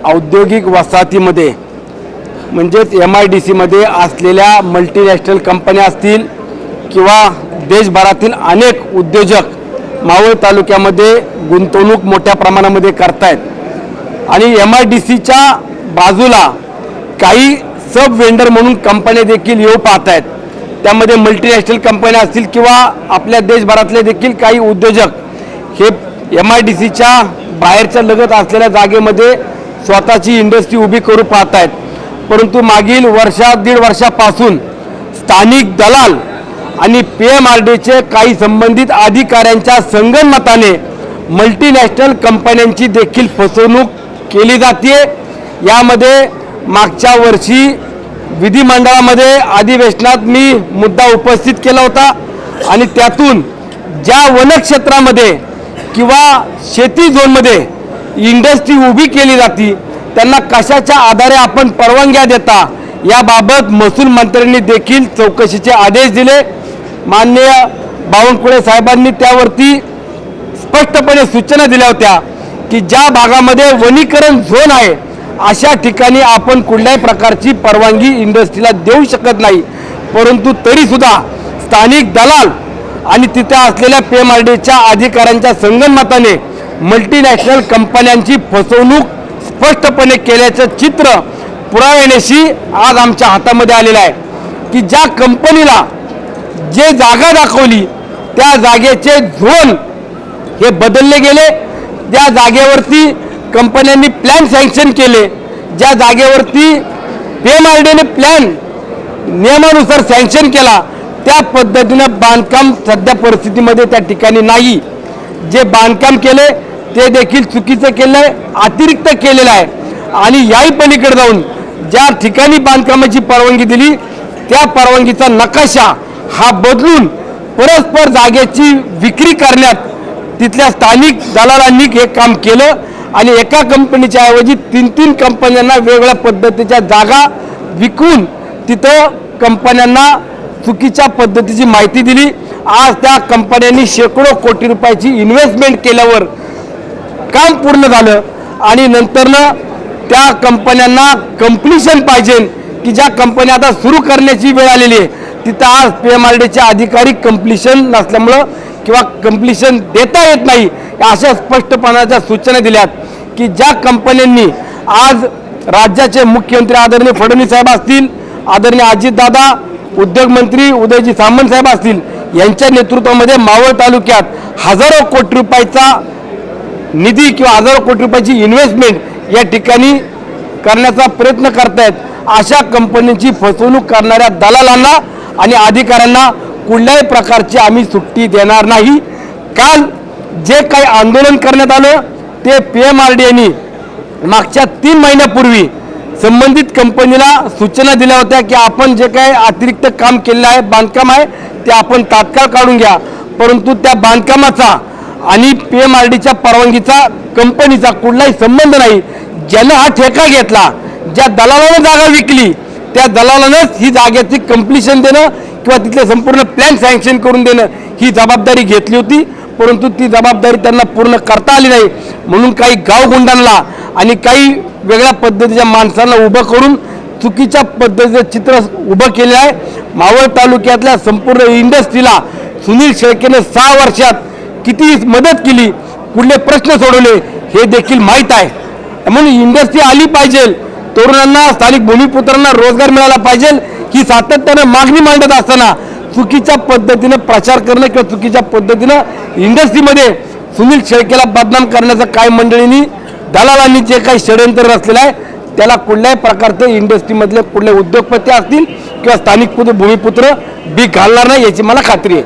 औद्योगिक वसाहतीमध्ये म्हणजेच MIDC मध्ये असलेल्या मल्टीनॅशनल कंपन्या असतील किंवा देशभरातील अनेक उद्योजक मावळ तालुक्यामध्ये गुंतवणूक मोठ्या प्रमाणामध्ये करतायत आणि MIDCच्या बाजूला काही सब वेंडर म्हणून कंपन्या देखील येऊ पाहत आहेत। त्यामध्ये मल्टीनॅशनल कंपन्या असतील किंवा आपल्या देशभरातले देखील काही उद्योजक हे MIDCच्या बाहेरच्या लगत असलेल्या जागेमध्ये स्वतःची इंडस्ट्री उभी करू पाहत आहेत। परंतु मागील दीड वर्षापासून स्थानिक दलाल आणि PMRDचे काही संबंधित अधिकाऱ्यांच्या संगनमताने मल्टीनॅशनल कंपन्यांची देखील फसवणूक केली जाते। यामध्ये मागच्या वर्षी विधिमंडळामध्ये अधिवेशनात मी मुद्दा उपस्थित केला होता आणि त्यातून ज्या वनक्षेत्रामध्ये किंवा शेती झोनमध्ये इंडस्ट्री उभी केली जाते त्यांना कशाच्या आधारे आपण परवानग्या देता याबाबत महसूल मंत्र्यांनी देखील चौकशीचे आदेश दिले। माननीय बावनकुळे साहेबांनी त्यावरती स्पष्टपणे सूचना दिल्या होत्या की ज्या भागामध्ये वनीकरण झोन आहे अशा ठिकाणी आपण कुठल्याही प्रकारची परवानगी इंडस्ट्रीला देऊ शकत नाही। परंतु तरीसुद्धा स्थानिक दलाल आणि तिथे असलेल्या PMRDच्या अधिकाऱ्यांच्या संगनमताने मल्टीनॅशनल कंपन्यांची फसवणूक स्पष्टपणे केल्याचं चित्र पुराव्यानिशी आज आमच्या हातामध्ये आलेलं आहे की ज्या कंपनीला जे जागा दाखवली त्या जागेचे झोन हे बदलले गेले। त्या जागेवरती कंपन्यांनी प्लॅन सँक्शन केले, ज्या जागेवरती PMRDने प्लॅन नियमानुसार सँक्शन केला त्या पद्धतीनं बांधकाम सध्या परिस्थितीमध्ये त्या ठिकाणी नाही। जे बांधकाम केले ते देखील चुकीचं केलं आहे, अतिरिक्त केलेलं आहे आणि याही पलीकडे जाऊन ज्या ठिकाणी बांधकामाची परवानगी दिली त्या परवानगीचा नकाशा हा बदलून परस्पर जागेची विक्री करण्यात तिथल्या स्थानिक दलालांनी हे काम केलं आणि एका कंपनीच्या ऐवजी 3 कंपन्यांना वेगवेगळ्या पद्धतीच्या जागा विकून तिथं कंपन्यांना चुकीच्या पद्धतीची माहिती दिली। आज त्या कंपन्यांनी शेकडो कोटी रुपयाची इन्व्हेस्टमेंट केल्यावर काम पूर्ण झालं आणि नंतरनं त्या कंपन्यांना कंप्लीशन पाहिजे की ज्या कंपन्या आता सुरू करण्याची वेळ आलेली आहे तिथं आज PMRDचे अधिकारी कंप्लीशन नसल्यामुळं किंवा कंप्लीशन देता येत नाही अशा स्पष्टपणाच्या सूचना दिल्यात की ज्या कंपन्यांनी आज राज्याचे मुख्यमंत्री आदरणीय फडणवीस साहेब असतील, आदरणीय अजितदादा, उद्योग मंत्री उदयजी सामंत साहेब असतील यांच्या नेतृत्वामध्ये मावळ तालुक्यात हजारो कोटी रुपयाचा निधी किंवा हजारो कोटी रुपयाची इन्व्हेस्टमेंट या ठिकाणी करण्याचा प्रयत्न करतायत अशा कंपन्यांची फसवणूक करणाऱ्या दलालांना आणि अधिकाऱ्यांना कुठल्याही प्रकारची आम्ही सुट्टी देणार नाही। काल जे काही आंदोलन करण्यात आलं ते PMRD यांनी मागच्या 3 महिन्यापूर्वी संबंधित कंपनीला सूचना दिल्या होत्या की आपण जे काही अतिरिक्त काम केलेलं आहे बांधकाम आहे ते आपण तात्काळ काढून घ्या। परंतु त्या बांधकामाचा आणि PMRDच्या परवानगीचा कंपनीचा कुठलाही संबंध नाही। ज्यानं हा ठेका घेतला, ज्या दलालानं जागा विकली त्या दलालानंच ही जागेची कंप्लीशन देणं किंवा तिथले संपूर्ण प्लॅन सँक्शन करून देणं ही जबाबदारी घेतली होती। परंतु ती जबाबदारी त्यांना पूर्ण करता आली नाही म्हणून काही गावगुंडांना आणि काही वेगळ्या पद्धतीच्या माणसांना उभं करून चुकीच्या पद्धतीचं चित्र उभं केलं आहे। मावळ तालुक्यातल्या संपूर्ण इंडस्ट्रीला सुनील शेळकेने 6 वर्षात किती मदत केली, कुठले प्रश्न सोडवले हे देखील माहीत आहे। म्हणून इंडस्ट्री आली पाहिजे, तरुणांना स्थानिक भूमिपुत्रांना रोजगार मिळाला पाहिजे ही सातत्यानं मागणी मांडत असताना चुकीच्या पद्धतीनं प्रचार करणं किंवा चुकीच्या पद्धतीनं इंडस्ट्रीमध्ये सुनील शेळकेला बदनाम करण्याचं काय मंडळींनी दलालांनी जे काही षडयंत्र रचलेलं आहे त्याला कुठल्याही प्रकारचे इंडस्ट्रीमधले कुठले उद्योगपती असतील किंवा स्थानिक भूमिपुत्र भीक घालणार नाही याची मला खात्री आहे।